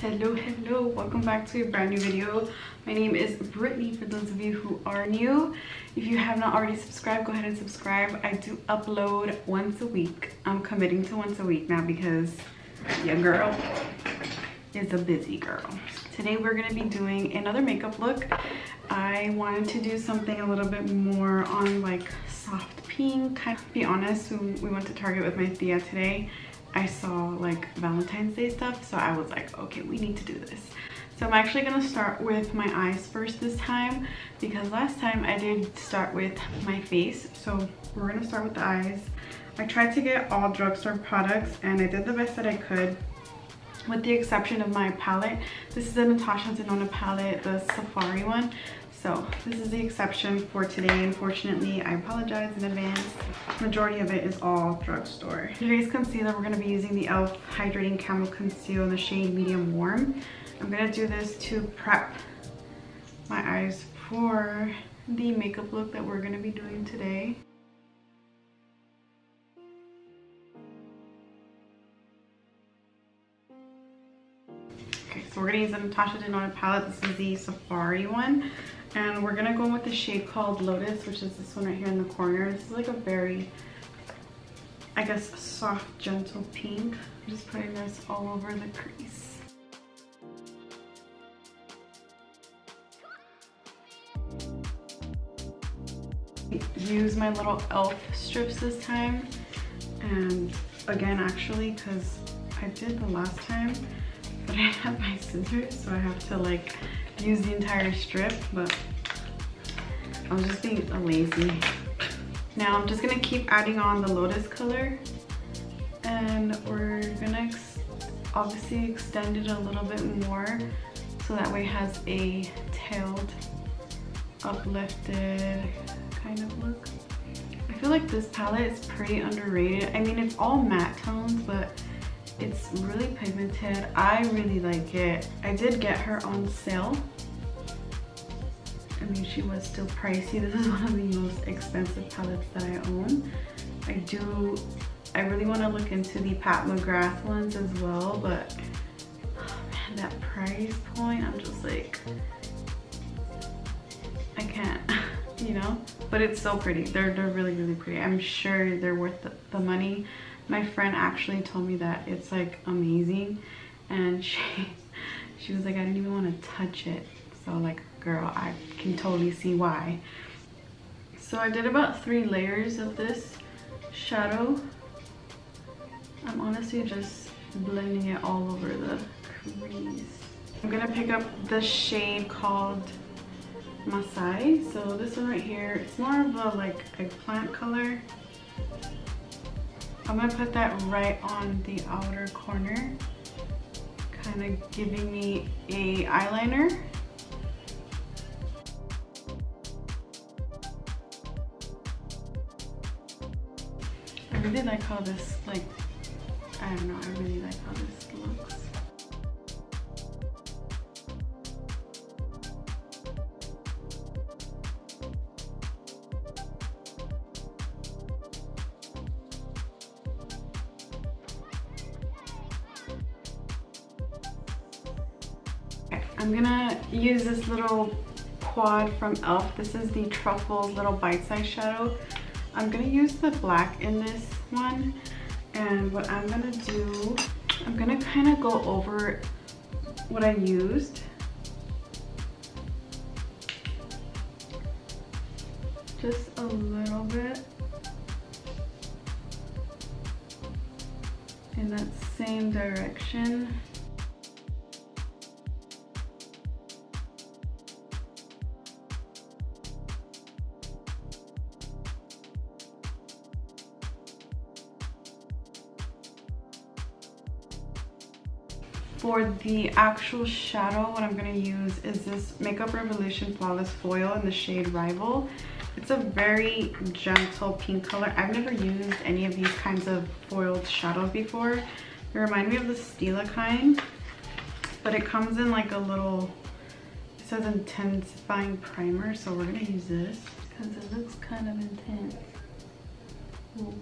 Hello, welcome back to a brand new video. My name is Brittany for those of you who are new. If you have not already subscribed, go ahead and subscribe. I do upload once a week. I'm committing to once a week now because your girl is a busy girl. Today we're going to be doing another makeup look. I wanted to do something a little bit more on like soft pink. Kind of be honest, when we went to Target with my Thea today, I saw like Valentine's Day stuff, so I was like, okay, we need to do this. So I'm actually gonna start with my eyes first this time, because last time I did start with my face. So we're gonna start with the eyes. I tried to get all drugstore products and I did the best that I could, with the exception of my palette. This is the Natasha Denona palette, the Safari one. So this is the exception for today. Unfortunately, I apologize in advance. Majority of it is all drugstore. Today's concealer, we're gonna be using the e.l.f. Hydrating Camel Conceal in the shade Medium Warm. I'm gonna do this to prep my eyes for the makeup look that we're gonna be doing today. Okay, so we're gonna use the Natasha Denona palette. This is the Safari one. And we're gonna go with the shade called Lotus, which is this one right here in the corner. This is like a very, I guess, soft, gentle pink. I'm just putting this all over the crease. Use my little e.l.f. strips this time. And again, actually, because I did the last time, but I didn't have my scissors, so I have to like use the entire strip, but I was just being lazy. Now I'm just gonna keep adding on the Lotus color, and we're gonna obviously extend it a little bit more so that way it has a tailed, uplifted kind of look. I feel like this palette is pretty underrated. I mean, it's all matte tones, but it's really pigmented. I really like it. I did get her on sale. I mean, she was still pricey. This is one of the most expensive palettes that I own. I really want to look into the Pat McGrath ones as well, but oh man, that price point, I'm just like, I can't, you know? But it's so pretty. They're really, really pretty. I'm sure they're worth the money. My friend actually told me that it's like amazing, and she was like, I didn't even want to touch it. So like, girl, I can totally see why. So I did about 3 layers of this shadow. I'm honestly just blending it all over the crease. I'm gonna pick up the shade called Masai. So this one right here, it's more of a like eggplant color. I'm gonna put that right on the outer corner, kind of giving me a eyeliner. I really like how this, like, I don't know, I really like how this looks. Okay, I'm gonna use this little quad from e.l.f. This is the Truffles little bite-sized shadow. I'm gonna use the black in this one, and what I'm gonna do, I'm gonna kind of go over what I used. Just a little bit in that same direction. For the actual shadow, what I'm going to use is this Makeup Revolution Flawless Foil in the shade Rival. It's a very gentle pink color. I've never used any of these kinds of foiled shadows before. They remind me of the Stila kind, but it comes in like a little, it says intensifying primer, so we're going to use this because it looks kind of intense. Ooh.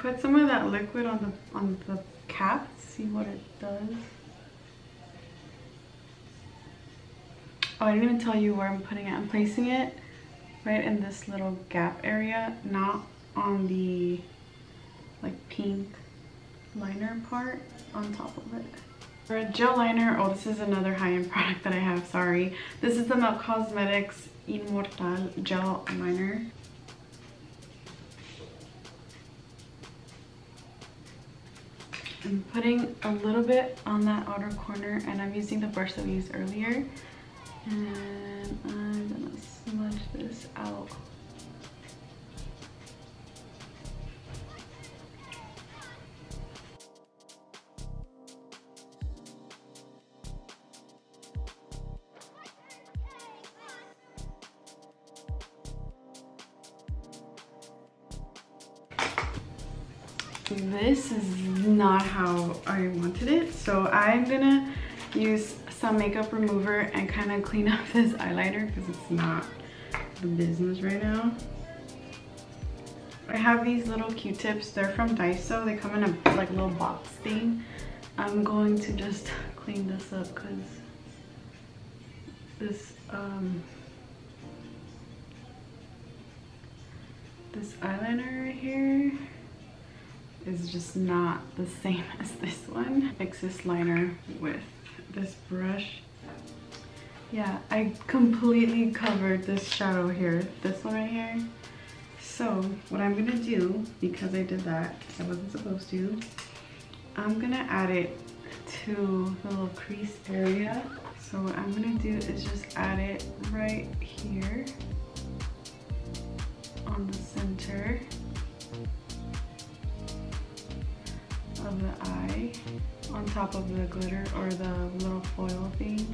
put some of that liquid on the cap to see what it does. Oh, I didn't even tell you where I'm putting it. I'm placing it right in this little gap area, not on the like pink liner part, on top of it. For a gel liner, oh, this is another high-end product that I have, sorry. This is the Milk Cosmetics Immortal Gel Liner. I'm putting a little bit on that outer corner, and I'm using the brush that we used earlier. And I'm gonna smudge this out. This is not how I wanted it, so I'm gonna use some makeup remover and kind of clean up this eyeliner because it's not the business right now. I have these little Q-tips. They're from Daiso. They come in a like little box thing. I'm going to just clean this up because this eyeliner right here is just not the same as this one. Fix this liner with this brush. Yeah, I completely covered this shadow here, this one right here. So what I'm gonna do, because I did that, I wasn't supposed to, I'm gonna add it to the little crease area. So what I'm gonna do is just add it right here on the center of the eye, on top of the glitter or the little foil thing.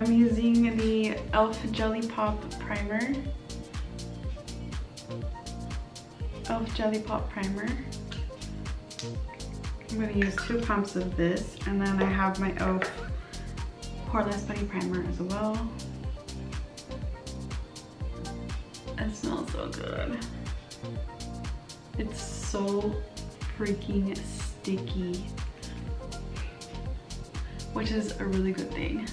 I'm using the e.l.f. Jellypop Primer. e.l.f. Jellypop Primer. I'm going to use 2 pumps of this, and then I have my e.l.f. Poreless Putty Primer as well. It smells so good. It's so freaking sticky, which is a really good thing.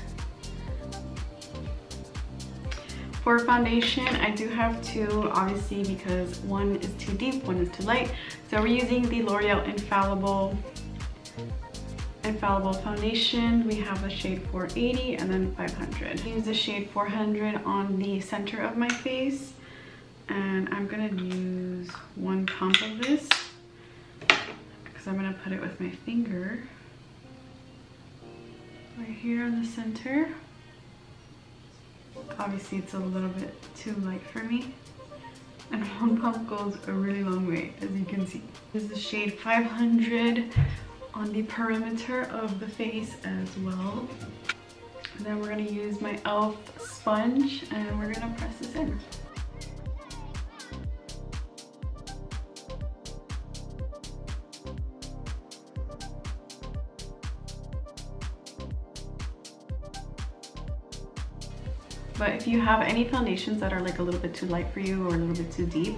For foundation, I do have 2, obviously, because one is too deep, one is too light. So we're using the L'Oreal Infallible foundation. We have a shade 480 and then 500. I use the shade 400 on the center of my face. And I'm gonna use 1 pump of this because I'm gonna put it with my finger right here in the center. Obviously it's a little bit too light for me, and 1 pump goes a really long way, as you can see. This is the shade 500 on the perimeter of the face as well. And then we're gonna use my e.l.f. sponge and we're gonna press this in. But if you have any foundations that are like a little bit too light for you or a little bit too deep,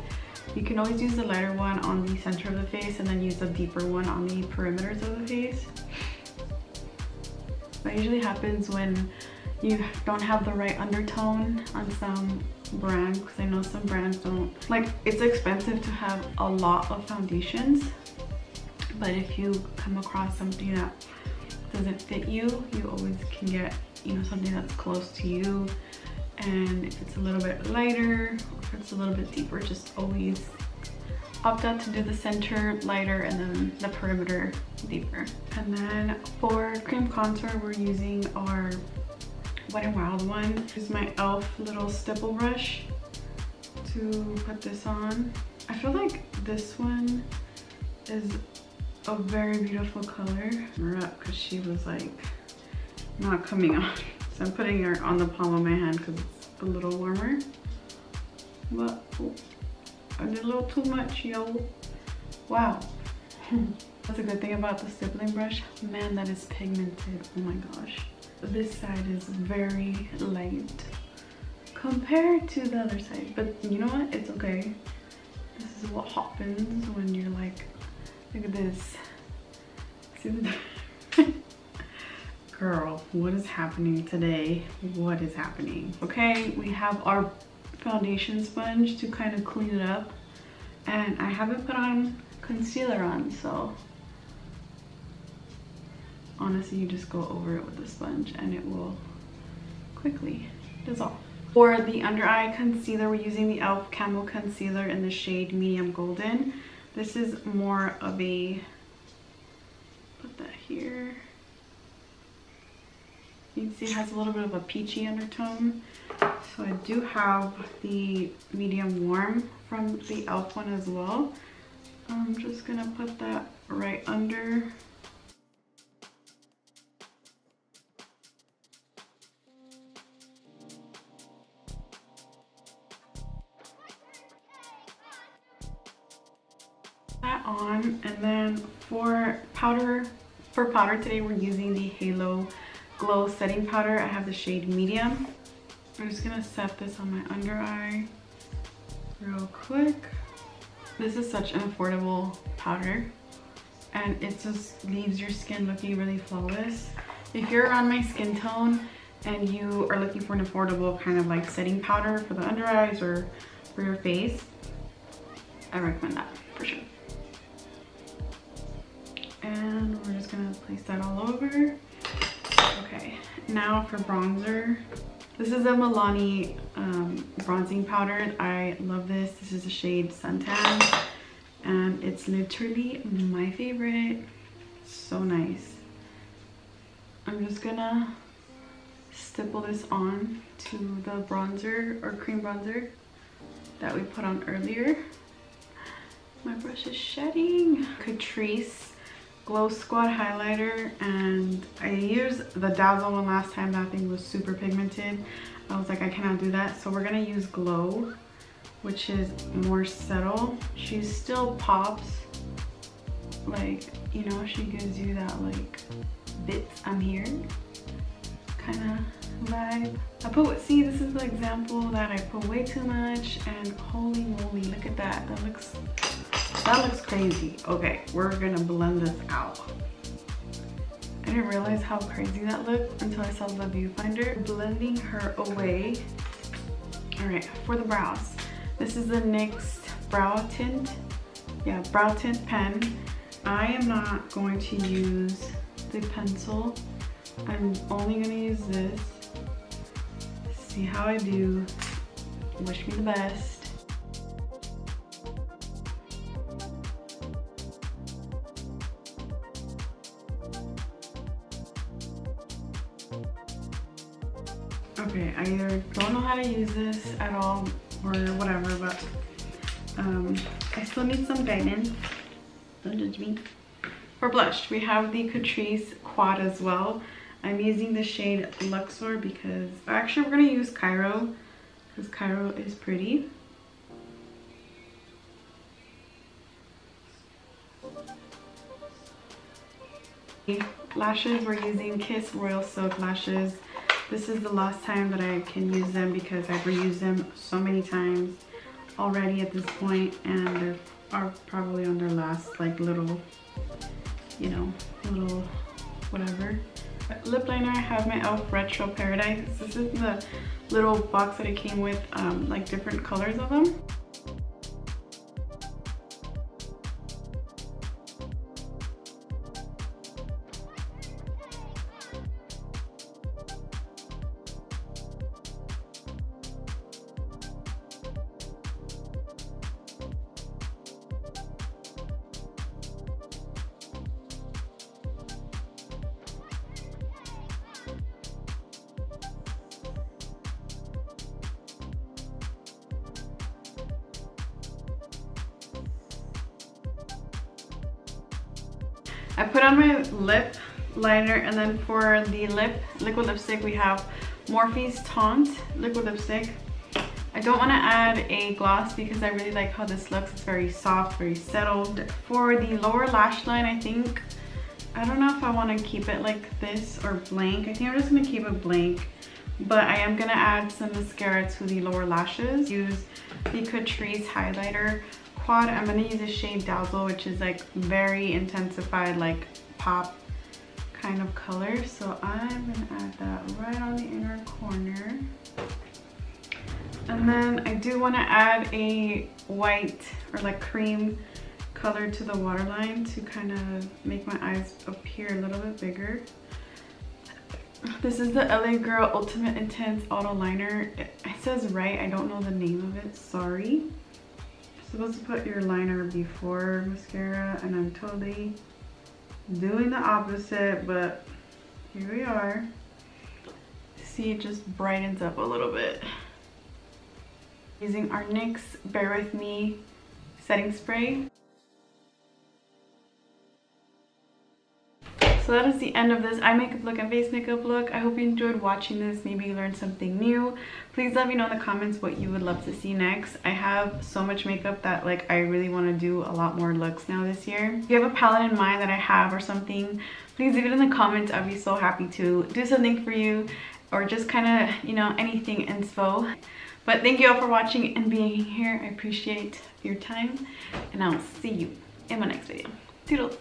you can always use the lighter one on the center of the face and then use the deeper one on the perimeters of the face. That usually happens when you don't have the right undertone on some brands, because I know some brands don't. Like, it's expensive to have a lot of foundations, but if you come across something that doesn't fit you, you always can get, you know, something that's close to you. And if it's a little bit lighter, or if it's a little bit deeper, just always opt out to do the center lighter and then the perimeter deeper. And then for cream contour, we're using our Wet n Wild one. This is my e.l.f. little stipple brush to put this on. I feel like this one is a very beautiful color. Her up because she was like not coming on. So I'm putting her on the palm of my hand because it's a little warmer. But oh, I did a little too much, yo. Wow. That's a good thing about the stippling brush. Man, that is pigmented. Oh my gosh. This side is very light compared to the other side. But you know what? It's okay. is what happens when you're like, look at this. See the girl, what is happening today? What is happening? Okay, we have our foundation sponge to kind of clean it up, and I haven't put on concealer on, so honestly you just go over it with the sponge and it will quickly dissolve. For the under eye concealer, we're using the e.l.f. Camo Concealer in the shade Medium Golden. This is more of a, put that here. You can see it has a little bit of a peachy undertone. So I do have the medium warm from the e.l.f. one as well. I'm just gonna put that right under. That on, and then for powder today we're using the Halo Glow Setting Powder. I have the shade Medium. I'm just gonna set this on my under eye real quick. This is such an affordable powder and it just leaves your skin looking really flawless. If you're around my skin tone and you are looking for an affordable kind of like setting powder for the under eyes or for your face, I recommend that for sure. And we're just gonna place that all over. Okay, now for bronzer. This is a Milani bronzing powder. I love this. This is the shade Suntan, and it's literally my favorite. So nice. I'm just gonna stipple this on to the bronzer or cream bronzer that we put on earlier. My brush is shedding. Catrice Glow Squad highlighter, and I used the Dazzle one last time. That thing was super pigmented. I was like, I cannot do that, so we're gonna use Glow, which is more subtle. She still pops, like, you know, she gives you that like bits I'm here kind of vibe. See, this is the example that I put way too much, and holy moly, look at that. That looks crazy. Okay, we're gonna blend this out. I didn't realize how crazy that looked until I saw the viewfinder. Blending her away. All right, for the brows. This is the NYX brow tint. Yeah, brow tint pen. I am not going to use the pencil. I'm only gonna use this. See how I do. Wish me the best. Okay, I either don't know how to use this at all or whatever, but I still need some guidance. Don't judge me. For blush, we have the Catrice Quad as well. I'm using the shade Luxor because actually we're gonna use Cairo because Cairo is pretty. Lashes, we're using Kiss Royal Silk lashes. This is the last time that I can use them because I've reused them so many times already at this point, and they are probably on their last like little, you know, little whatever. Lip liner, I have my e.l.f. Retro Paradise. This is the little box that it came with, like different colors of them. I put on my lip liner, and then for the liquid lipstick, we have Morphe's Taunt liquid lipstick. I don't want to add a gloss because I really like how this looks. It's very soft, very settled. For the lower lash line, I don't know if I want to keep it like this or blank. I think I'm just going to keep it blank, but I am going to add some mascara to the lower lashes. Use the Catrice highlighter quad, I'm gonna use the shade Dazzle, which is like very intensified, like pop kind of color. So I'm gonna add that right on the inner corner. And then I do want to add a white or like cream color to the waterline to kind of make my eyes appear a little bit bigger. This is the LA Girl Ultimate Intense Auto Liner. It says right, I don't know the name of it, sorry. You're supposed to put your liner before mascara, and I'm totally doing the opposite, but here we are. See, it just brightens up a little bit. Using our NYX Bear With Me setting spray. So that is the end of this eye makeup look and face makeup look. I hope you enjoyed watching this. Maybe you learned something new. Please let me know in the comments what you would love to see next. I have so much makeup that like I really want to do a lot more looks now this year. If you have a palette in mind that I have or something, please leave it in the comments. I'd be so happy to do something for you, or just kind of, you know, anything inspo. But thank you all for watching and being here. I appreciate your time, and I'll see you in my next video. Toodles.